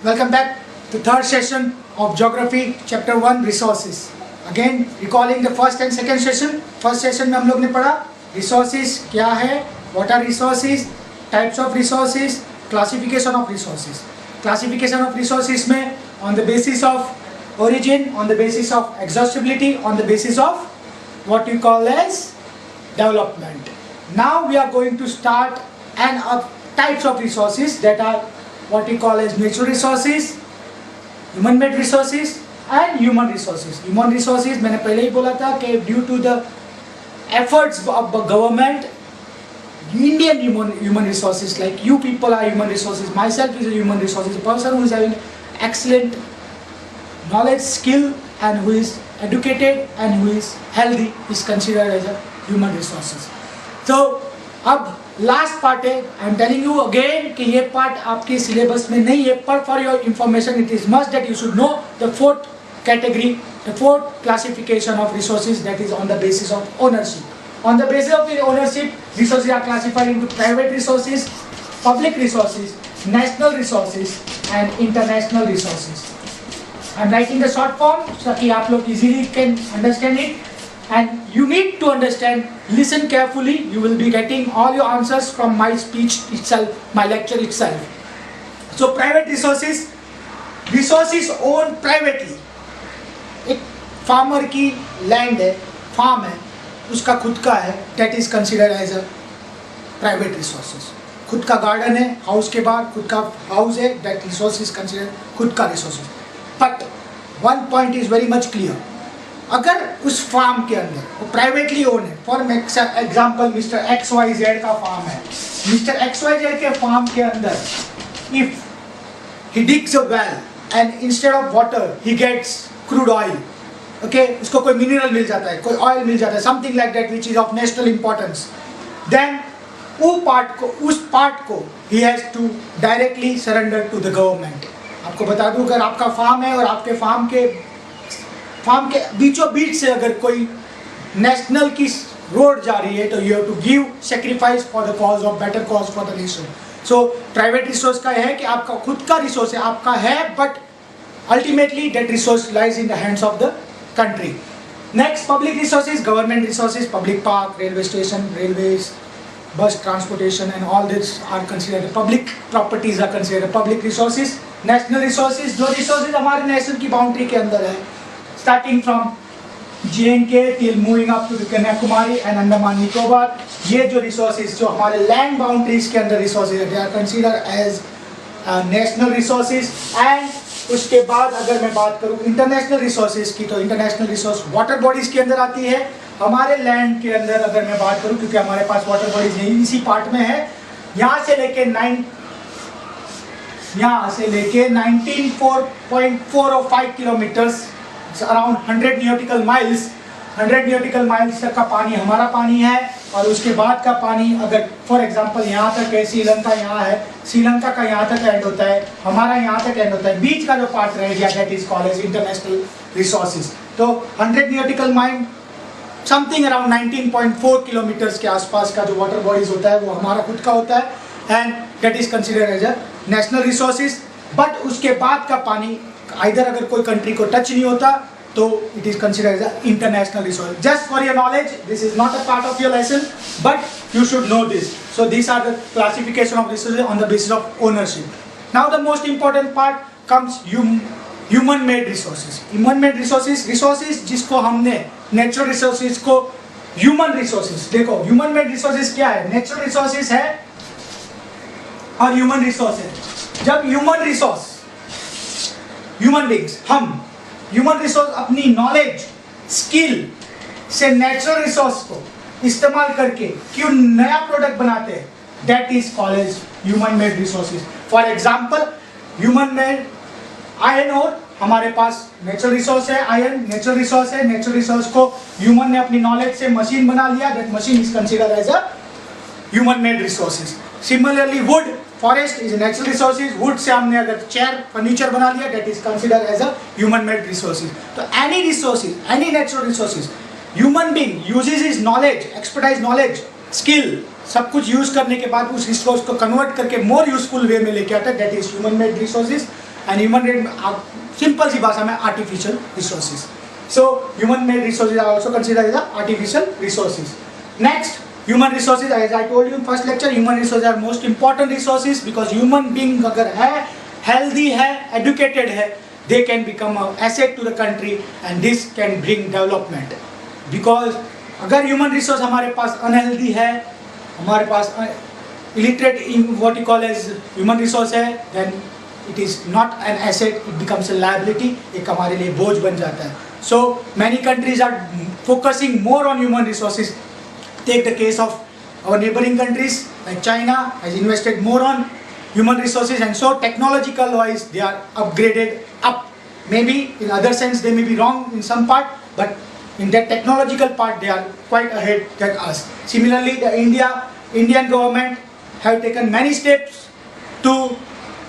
Welcome back to third session of Geography, Chapter 1, Resources. Again, recalling the first and second session. First session में हम लोग ने पढ़ा resources क्या है, what are resources, types of resources, classification of resources. Classification of resources में on the basis of origin, on the basis of exhaustibility, on the basis of what we call as development. Now we are going to start and types of resources that are what we call as natural resources, human-made resources and human resources. Human resources मैंने पहले ही बोला था कि due to the efforts of the government, Indian human resources, like you people are human resources, myself is a human resources, a person who is having excellent knowledge, skill and who is educated and who is healthy is considered as a human resources. So अब last part है, I am telling you again कि ये part आपके syllabus में नहीं है, पर for your information it is must that you should know the fourth category, the fourth classification of resources that is on the basis of ownership. On the basis of ownership resources are classified into private resources, public resources, national resources and international resources. I am writing the short form ताकि आप लोग easily can understand it. And you need to understand, listen carefully, you will be getting all your answers from my speech itself, my lecture itself. So private resources, resources owned privately. एक farmer की land है, farm है, उसका खुद का है, that is considered as a private resources. खुद का garden है, house के बाहर खुद का house है, that resource is considered खुद का resources. But one point is very much clear. अगर उस फार्म के अंदर वो प्राइवेटली ओन है, for example mister X Y Z का फार्म है, मिस्टर एक्स वाई जेड के फार्म के अंदर if he digs a well and instead of water he gets crude oil, okay, उसको कोई मिनरल मिल जाता है, कोई ऑयल मिल जाता है, something like that which is of national importance, then उस पार्ट को he has to directly surrender to the government. आपको बता दूं, अगर आपका फार्म है और आपके फार्म के बीचों बीच से अगर कोई नेशनल की रोड जा रही है तो you have to give sacrifice for the cause of better cause for the nation. So private resource का है कि आपका खुद का रिसोर्स है, आपका है, but ultimately that resource lies in the hands of the country. Next public resources, government resources, public park, railway station, railways, bus transportation and all this are considered public properties, are considered public resources. National resources, जो resources हमारे nation की boundary के अंदर है, starting from J&K till moving up to the Kanyakumari and Andaman Nicobar, ये जो resources जो हमारे land boundaries के अंदर resources है, they are considered as national resources. and उसके बाद अगर मैं बात करूँ international resources की, तो international resource water bodies के अंदर आती है. हमारे land के अंदर अगर मैं बात करूँ, क्योंकि हमारे पास water bodies यही इसी part में है, यहाँ से लेके 19.405 किलोमीटर्स, अराउंड 100 न्यूटिकल माइल्स तक का पानी हमारा पानी है. और उसके बाद का पानी अगर फॉर एग्जांपल यहाँ तक है, श्रीलंका यहाँ है, श्रीलंका का यहाँ तक एंड होता है, हमारा यहाँ तक एंड होता है, बीच का जो पार्ट रह गया that is called as international resources. तो 100 nautical mile something around 19.4 kilometers के आसपास का जो वाटर बॉडीज होता है वो हमारा खुद का होता है and that is considered as a national resources. But उसके बाद का पानी आइदर अगर कोई कंट्री को टच नहीं होता तो it is considered as international resource. Just for your knowledge, this is not a part of your lesson, but you should know this. So this are the classification of resources on the basis of ownership. Now the most important part comes human made resources. Human made resources जिसको हमने natural resources को human resources, देखो human made resources क्या है, natural resources है और human resources. जब human resource, human beings, हम ह्यूमन रिसोर्स अपनी नॉलेज स्किल से नेचुरल रिसोर्स को इस्तेमाल करके क्यों नया प्रोडक्ट बनाते हैं, that is called as human made resources. For example human made iron ore, हमारे पास नेचुरल रिसोर्स है, आयरन नेचुरल रिसोर्स है, नेचुरल रिसोर्स को ह्यूमन ने अपनी नॉलेज से मशीन बना लिया, that machine is considered as a human made resources. Similarly wood, forest is natural resources, would से हमने अगर चेयर फर्नीचर बना लिया, that is considered as a human made resources. तो any resources, any natural resources, human being uses his knowledge, expertise knowledge, skill, सब कुछ use करने के बाद उस रिसोर्स को कन्वर्ट करके मोर यूजफुल वे में लेके आता है, that is human made resources. and human-made, simple सी भाषा में artificial resources. So human-made resources are also considered as artificial resources. Next, human resources, as I told you in first lecture, human resources are most important resources because human being अगर है, healthy है, educated है, they can become an asset to the country and this can bring development. Because अगर human resource हमारे पास unhealthy है, हमारे पास illiterate in what you call as human resource है, then it is not an asset, it becomes a liability, एक हमारे लिए बोझ बन जाता है. So many countries are focusing more on human resources. Take the case of our neighboring countries like China has invested more on human resources, and so technological wise they are upgraded up. Maybe in other sense they may be wrong in some part, but in that technological part they are quite ahead than us. Similarly, the Indian government have taken many steps to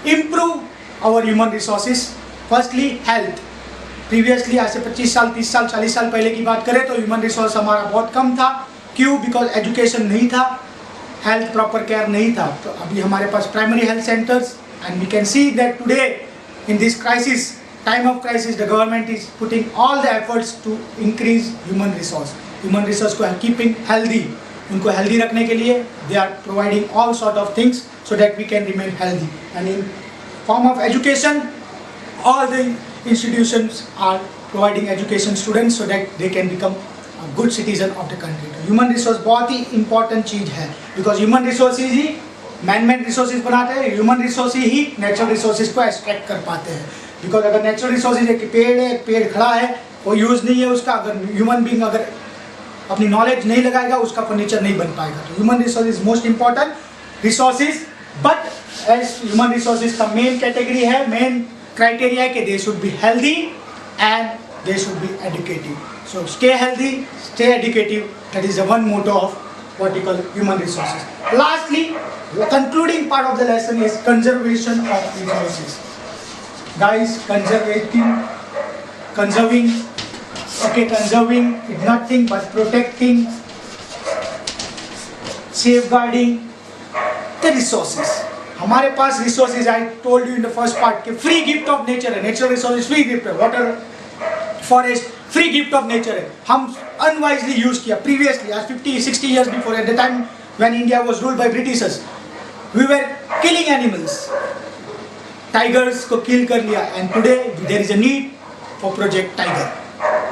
improve our human resources. Firstly, health. Previously आज से 25 साल 30 साल 40 साल पहले की बात करें तो ह्यूमन रिसोर्स हमारा बहुत कम था. क्यों? बिकॉज एजुकेशन नहीं था, हेल्थ प्रॉपर केयर नहीं था. तो अभी हमारे पास primary health centres, and we can see that today in this crisis, time of crisis, the government is putting all the efforts to increase human resource. Human resource को keeping healthy, उनको healthy रखने के लिए they are providing all sort of things so that we can remain healthy. And in form of education, all the institutions are providing education students so that they can become a good citizen of the country. तो human resource बहुत ही important चीज़ है, because human resources he man-made resources बनाते हैं, human resources ही natural resources को extract कर पाते हैं. because अगर natural resources एक पेड़ है, पेड़ खड़ा है, कोई यूज़ नहीं है उसका, अगर human being अगर अपनी नॉलेज नहीं लगाएगा उसका फर्नीचर नहीं बन पाएगा. तो human resource most important resources. But as human resources का मेन कैटेगरी है, मेन क्राइटेरिया है कि they should be healthy and they should be educative. So stay healthy, stay educative, that is the one motto of what we call human resources. Lastly, the concluding part of the lesson is conservation of resources. Guys, conserving is nothing but protecting, safeguarding the resources. हमारे पास resources, I told you in the first part कि free gift of nature है, natural resources free gift है, water, forest free gift of nature है. हम unwisely use किया previously, as 50-60 years before, at the time when India was ruled by Britishers, we were killing animals. Tigers को kill कर लिया, and today there is a need for Project Tiger.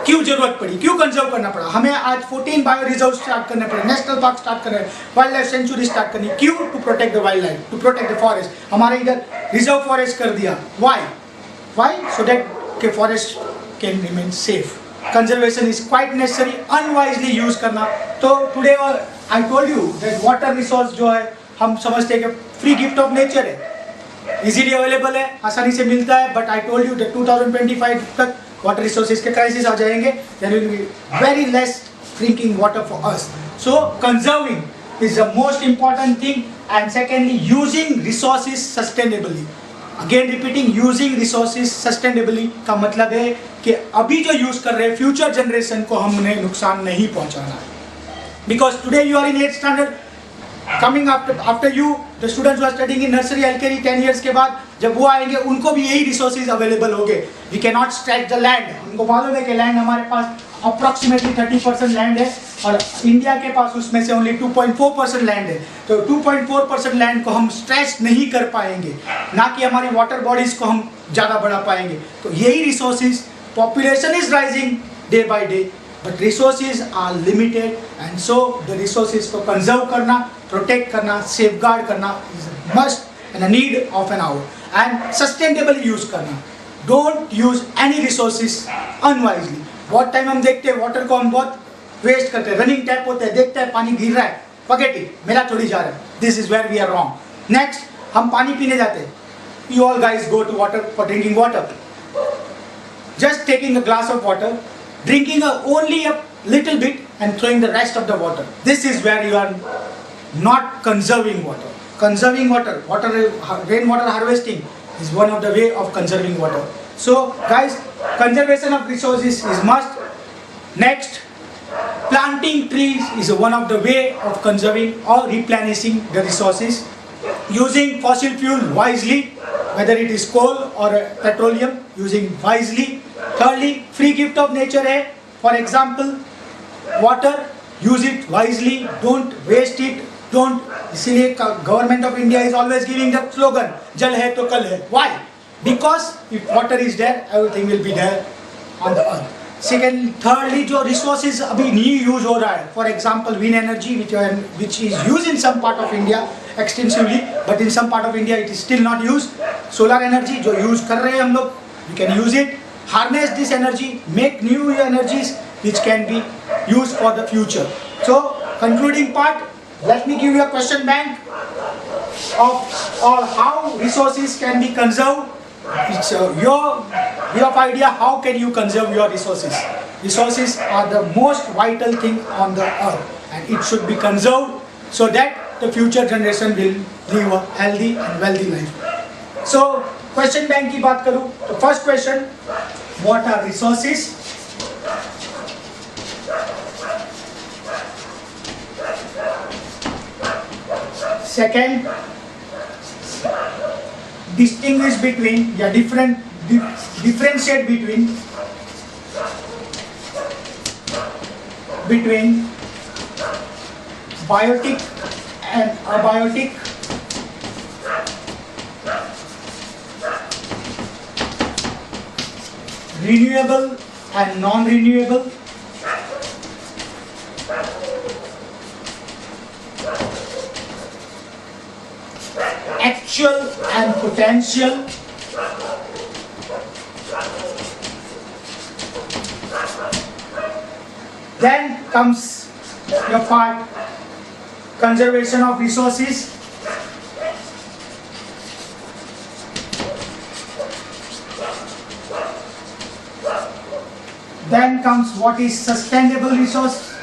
क्यों जरूरत पड़ी, क्यों कंजर्व करना पड़ा हमें? आज 14 बायो रिजर्व स्टार्ट करने पड़े, नेशनल पार्क स्टार्ट करने, वाइल्ड लाइफ सेंचुरी स्टार्ट करनी. क्यों? To protect the wild life, to protect the forest. हमारे इधर रिजर्व फॉरेस्ट कर दिया. वाई? सो दैट के forest can remain safe. Conservation is quite necessary. Unwisely use करना. तो today I told you that water resource जो है हम समझते हैं कि फ्री गिफ्ट ऑफ नेचर है, इजीली अवेलेबल है, आसानी से मिलता है. But I told you that 2025 तक वाटर रिसोर्सेज के क्राइसिस आ जाएंगे. There will be very less drinking water for us. So conserving is the most important thing. And secondly, using resources sustainably. Again repeating, using resources sustainably का मतलब है कि अभी जो यूज कर रहे हैं फ्यूचर जनरेशन को हमने नुकसान नहीं पहुंचाना है. Because today you are in 8th standard, coming after you the students are studying in nursery LKG 10 years के बाद जब वो आएंगे उनको भी यही रिसोर्सेज अवेलेबल होंगे. We can not stretch the land. हमको मालूम है कि लैंड हमारे पास अप्रॉक्सीमेटली 30% लैंड है और इंडिया के पास उसमें से ओनली 2.4% लैंड है. तो 2.4% लैंड को हम स्ट्रेच नहीं कर पाएंगे, ना कि हमारी वाटर बॉडीज को हम ज़्यादा बढ़ा पाएंगे. तो यही resources, population is rising day by day, but resources are limited, and so the resources को कंजर्व करना, प्रोटेक्ट करना, सेफगार्ड करना is must and a need of an hour. And sustainably use करना. Don't use any resources unwisely. बहुत time हम देखते हैं water को हम बहुत वेस्ट करते हैं. रनिंग टैप होता है, देखते हैं पानी गिर रहा है, फॉरगेट इट, मेरा थोड़ी जा रहा है. This is where we are wrong. Next, हम पानी पीने जाते हैं. You all guys go to water for drinking water. Just taking a glass of water, drinking only a little bit and throwing the rest of the water. This is where you are not conserving water. Conserving water, rainwater harvesting is one of the way of conserving water. So guys, conservation of resources is must. Next, planting trees is one of the way of conserving or replenishing the resources. Using fossil fuel wisely, whether it is coal or petroleum, using wisely. Thirdly, free gift of nature है. For example, water, use it wisely, don't waste it, don't. इसीलिए government of India is always giving the slogan, जल है तो कल है. Why? Because if water is there, everything will be there on the earth. Second, thirdly, जो resources अभी नहीं use हो रहा है, for example, wind energy, which is used in some part of India extensively, but in some part of India it is still not used. Solar energy जो use कर रहे हैं हम लोग, we can use it, harness this energy, make new energies which can be used for the future. So, concluding part, let me give you a question bank of how resources can be conserved. It's your way of idea how can you conserve your resources. Resources are the most vital thing on the earth, and it should be conserved so that the future generation will live a healthy and wealthy life. So question bank की बात करूँ तो first question, what are resources? Second, distinguish between या differentiate between biotic and abiotic, renewable and non-renewable, actual and potential, then comes your part, conservation of resources, then comes what is sustainable resources.